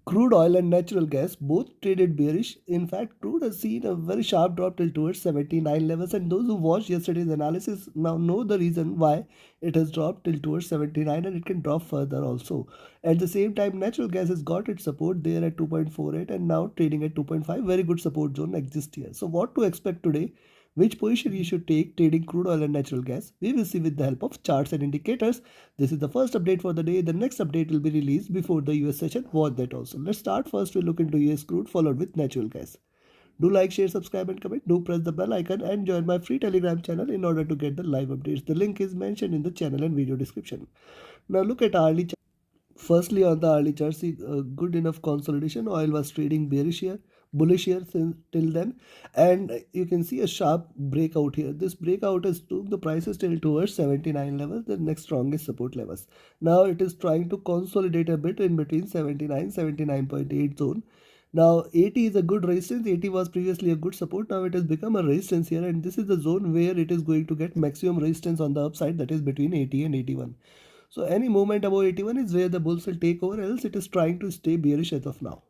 Crude oil and natural gas both traded bearish. In fact, crude has seen a very sharp drop till towards 79 levels, and those who watched yesterday's analysis now know the reason why it has dropped till towards 79, and it can drop further also. At the same time, natural gas has got its support there at 2.48 and now trading at 2.5. Very good support zone exists here. So what to expect today? Which position you should take trading crude oil and natural gas? We will see with the help of charts and indicators. This is the first update for the day. The next update will be released before the US session. Watch that also. Let's start first. We'll look into US crude followed with natural gas. Do like, share, subscribe and comment. Do press the bell icon and join my free Telegram channel in order to get the live updates. The link is mentioned in the channel and video description. Now look at hourly chart. Firstly, on the early chart, see good enough consolidation. Oil was trading bearish here, bullish here since till then, and you can see a sharp breakout here. This breakout has took the prices till towards 79 levels, the next strongest support levels. Now it is trying to consolidate a bit in between 79, 79.8 zone. Now 80 is a good resistance. 80 was previously a good support. Now it has become a resistance here, and this is the zone where it is going to get maximum resistance on the upside, that is between 80 and 81. So any movement above 81 is where the bulls will take over, else it is trying to stay bearish as of now.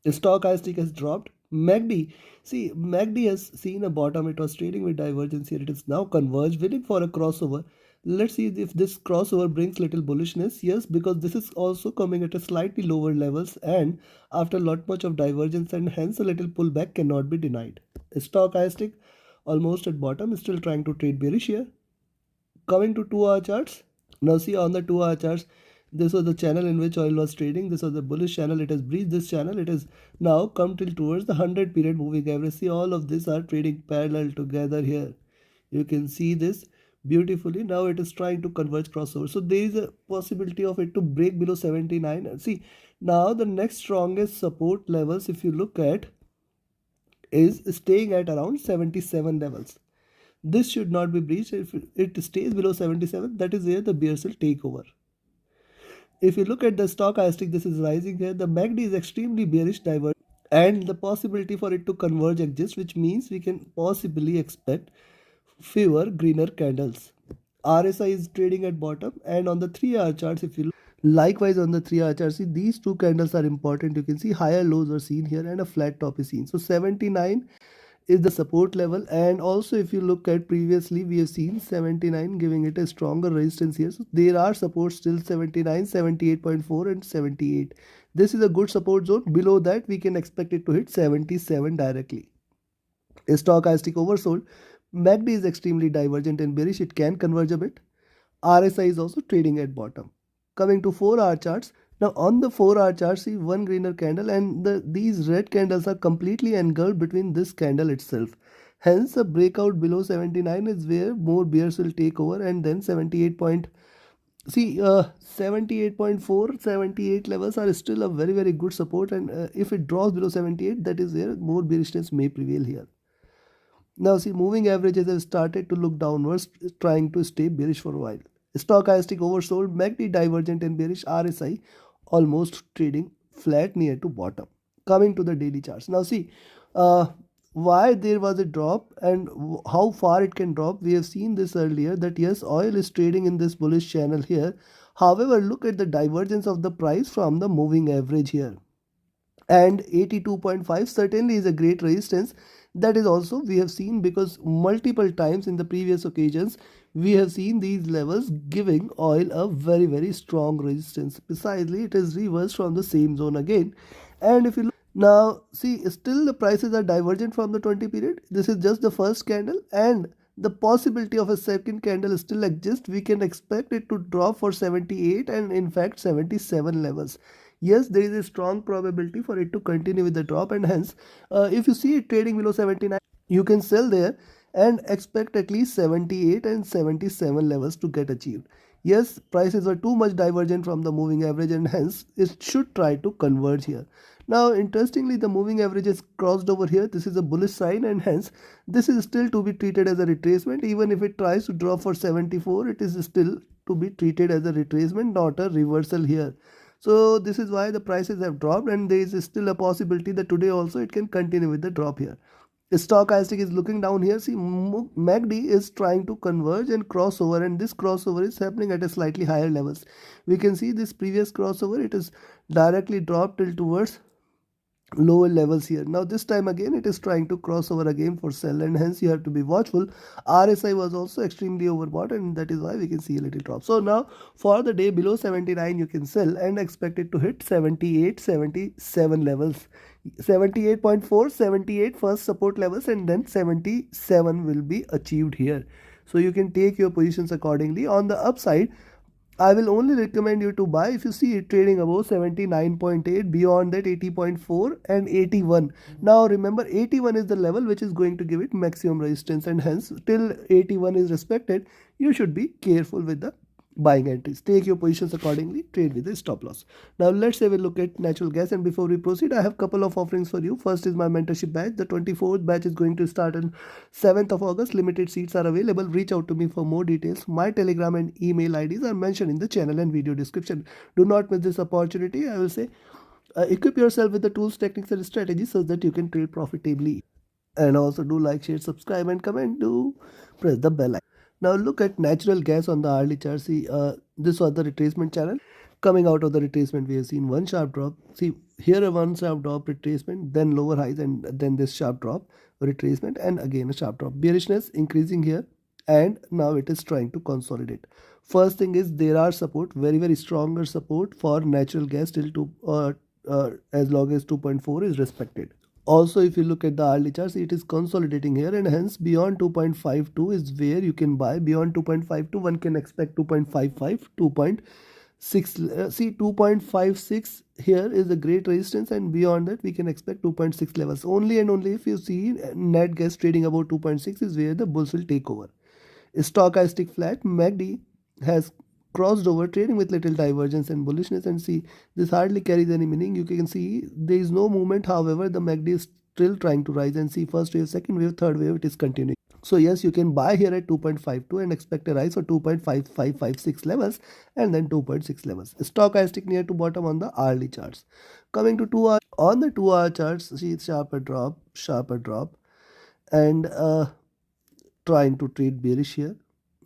The stochastic has dropped. MACD, see, MACD has seen a bottom. It was trading with divergence here. It is now converged, waiting for a crossover. Let's see if this crossover brings little bullishness. Yes, because this is also coming at a slightly lower levels and after a lot much of divergence, and hence a little pullback cannot be denied. Stochastic almost at bottom, still trying to trade bearish here. Coming to 2-hour charts. Now see on the 2-hour charts, this was the channel in which oil was trading. This was the bullish channel. It has breached this channel. It has now come till towards the 100 period moving average. See, all of these are trading parallel together here. You can see this beautifully. Now it is trying to converge crossover. So there is a possibility of it to break below 79. See, now the next strongest support levels, if you look at, is staying at around 77 levels. This should not be breached. If it stays below 77, that is where the bears will take over. If you look at the stochastic, this is rising here. The MACD is extremely bearish divergent, and the possibility for it to converge exists, which means we can possibly expect fewer greener candles. RSI is trading at bottom, and on the 3-hour charts, if you look, likewise on the 3-hour chart, see these two candles are important. You can see higher lows are seen here and a flat top is seen. So 79 is the support level, and also if you look at previously we have seen 79 giving it a stronger resistance here. So there are supports still 79, 78.4 and 78. This is a good support zone. Below that we can expect it to hit 77 directly. Stochastic oversold. MACD is extremely divergent and bearish. It can converge a bit. RSI is also trading at bottom. Coming to 4-hour charts. Now on the 4-hour chart, see one greener candle, and these red candles are completely engulfed between this candle itself. Hence a breakout below 79 is where more bears will take over, and then 78 point, see 78.4, 78 levels are still a very good support, and if it drops below 78, that is where more bearishness may prevail here. Now see, moving averages have started to look downwards, trying to stay bearish for a while. Stochastic oversold, MACD divergent and bearish, RSI almost trading flat near to bottom. Coming to the daily charts. Now see, why there was a drop and how far it can drop. We have seen this earlier that yes, oil is trading in this bullish channel here. However, look at the divergence of the price from the moving average here. And 82.5 certainly is a great resistance. That is also we have seen, because multiple times in the previous occasions we have seen these levels giving oil a very strong resistance. Precisely, it is reversed from the same zone again. And if you look now, see, still the prices are divergent from the 20 period. This is just the first candle, and the possibility of a second candle still exists. We can expect it to drop for 78 and in fact 77 levels. Yes, there is a strong probability for it to continue with the drop, and hence if you see it trading below 79, you can sell there and expect at least 78 and 77 levels to get achieved. Yes, prices are too much divergent from the moving average, and hence it should try to converge here. Now interestingly, the moving average is crossed over here. This is a bullish sign, and hence this is still to be treated as a retracement. Even if it tries to drop for 74, it is still to be treated as a retracement, not a reversal here. So this is why the prices have dropped, and there is still a possibility that today also it can continue with the drop here. Stochastic is looking down here. See, MACD is trying to converge and crossover, and this crossover is happening at a slightly higher levels. We can see this previous crossover, it is directly dropped till towards lower levels here. Now this time again it is trying to cross over again for sell, and hence you have to be watchful. RSI was also extremely overbought, and that is why we can see a little drop. So now for the day below 79 you can sell and expect it to hit 78, 77 levels. 78.4, 78 first support levels, and then 77 will be achieved here. So you can take your positions accordingly. On the upside, I will only recommend you to buy if you see it trading above 79.8, beyond that 80.4 and 81. Now remember, 81 is the level which is going to give it maximum resistance, and hence till 81 is respected, you should be careful with the buying entries. Take your positions accordingly, trade with a stop loss. Now let's have a look at natural gas, and before we proceed, I have a couple of offerings for you. First is my mentorship batch. The 24th batch is going to start on 7th of August. Limited seats are available. Reach out to me for more details. My Telegram and email IDs are mentioned in the channel and video description. Do not miss this opportunity. I will say, equip yourself with the tools, techniques, and strategies so that you can trade profitably. And also do like, share, subscribe, and comment. Do press the bell icon. Now look at natural gas on the hourly chart. See, this was the retracement channel. Coming out of the retracement, we have seen one sharp drop. See here, a one sharp drop retracement, then lower highs, and then this sharp drop retracement, and again a sharp drop. Bearishness increasing here, and now it is trying to consolidate. First thing is there are support, very stronger support for natural gas till to as long as 2.4 is respected. Also, if you look at the hourly charts, it is consolidating here, and hence beyond 2.52 is where you can buy. Beyond 2.52, one can expect 2.55, 2.6. See, 2.56 here is a great resistance, and beyond that we can expect 2.6 levels. Only and only if you see net gas trading about 2.6 is where the bulls will take over. Stochastic flat, MACD has crossed over, trading with little divergence and bullishness, and see this hardly carries any meaning. You can see there is no movement. However, the MACD is still trying to rise, and see first wave, second wave, third wave, it is continuing. So yes, you can buy here at 2.52 and expect a rise for 2.5556 levels, and then 2.6 levels. Stochastic near to bottom on the hourly charts. Coming to 2 hour, on the 2 hour charts, see sharper drop, and trying to trade bearish here.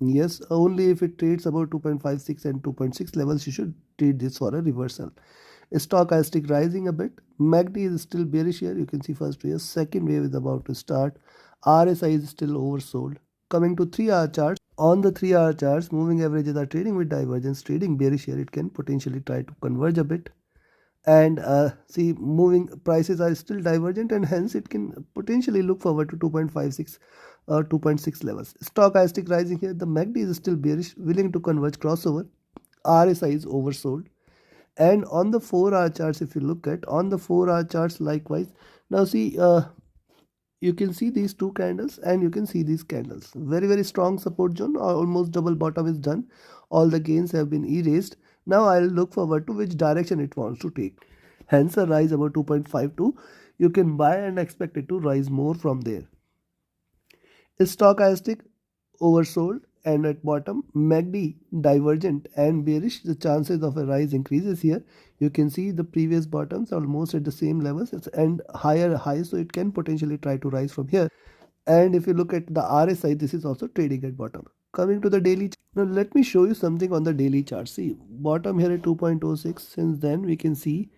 Yes, only if it trades about 2.56 and 2.6 levels, you should trade this for a reversal. Stochastic rising a bit. MACD is still bearish here. You can see first wave, second wave is about to start. RSI is still oversold. Coming to 3 hour charts. On the 3 hour charts, moving averages are trading with divergence, trading bearish here. It can potentially try to converge a bit, and see moving prices are still divergent, and hence it can potentially look forward to 2.56 or 2.6 levels. Stochastic rising here. The MACD is still bearish, willing to converge crossover. RSI is oversold. And on the 4 hour charts, if you look at on the 4 hour charts likewise, now see, you can see these two candles, and you can see these candles, very strong support zone. Almost double bottom is done. All the gains have been erased. Now I'll look forward to which direction it wants to take. Hence a rise about 2.52. You can buy and expect it to rise more from there. Stochastic oversold, and at bottom MACD divergent and bearish. The chances of a rise increases here. You can see the previous bottoms almost at the same levels and higher highs, so it can potentially try to rise from here. And if you look at the RSI, this is also trading at bottom. Coming to the daily, now let me show you something on the daily chart. See bottom here at 2.06. Since then we can see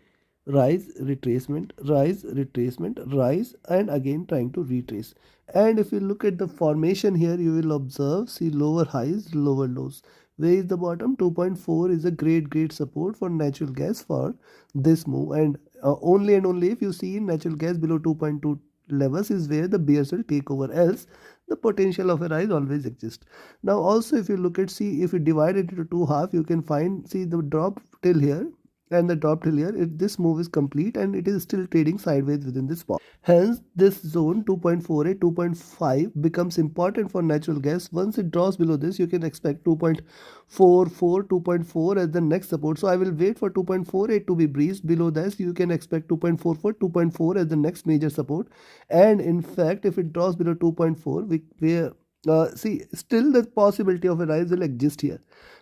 rise, retracement, rise, retracement, rise, and again trying to retrace. And if you look at the formation here, you will observe, see lower highs, lower lows. Where is the bottom? 2.4 is a great support for natural gas for this move, and only and only if you see natural gas below 2.2 levels is where the bears will take over, else the potential of a rise always exists. Now also if you look at, see if you divide it into two half, you can find, see the drop till here and the drop till here. This move is complete, and it is still trading sideways within this box. Hence this zone 2.48, 2.5 becomes important for natural gas. Once it drops below this, you can expect 2.44, 2.4 as the next support. So I will wait for 2.48 to be breached. Below this you can expect 2.44, 2.4 as the next major support. And in fact if it drops below 2.4, we see still the possibility of a rise will exist here.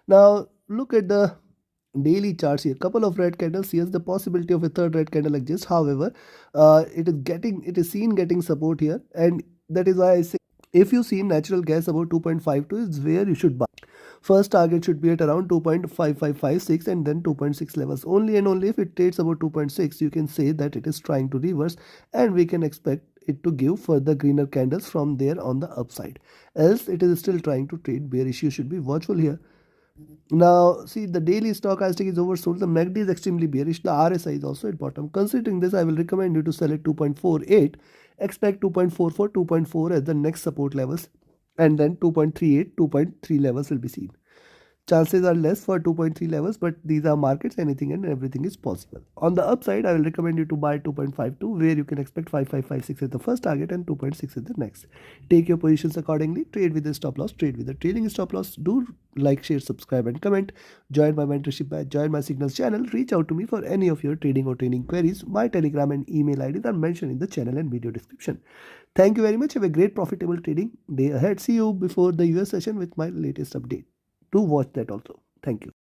Now look at the daily charts here, couple of red candles. Here's the possibility of a third red candle exists. However, it is seen getting support here, and that is why I say if you see natural gas about 2.52 is where you should buy. First target should be at around 2.5556 and then 2.6 levels. Only and only if it trades about 2.6, you can say that it is trying to reverse, and we can expect it to give further greener candles from there on the upside. Else it is still trying to trade bearish. You should be watchful here. Now, see, the daily stochastic is oversold. The MACD is extremely bearish. The RSI is also at bottom. Considering this, I will recommend you to sell at 2.48. Expect 2.44, 2.4 as the next support levels. And then 2.38, 2.3 levels will be seen. Chances are less for 2.3 levels, but these are markets, anything and everything is possible. On the upside, I will recommend you to buy 2.52, where you can expect 5556 as the first target and 2.6 as the next. Take your positions accordingly. Trade with the stop loss, trade with the trailing stop loss. Do like, share, subscribe, and comment. Join my mentorship batch, join my signals channel. Reach out to me for any of your trading or training queries. My Telegram and email IDs are mentioned in the channel and video description. Thank you very much. Have a great profitable trading day ahead. See you before the US session with my latest update. Do watch that also. Thank you.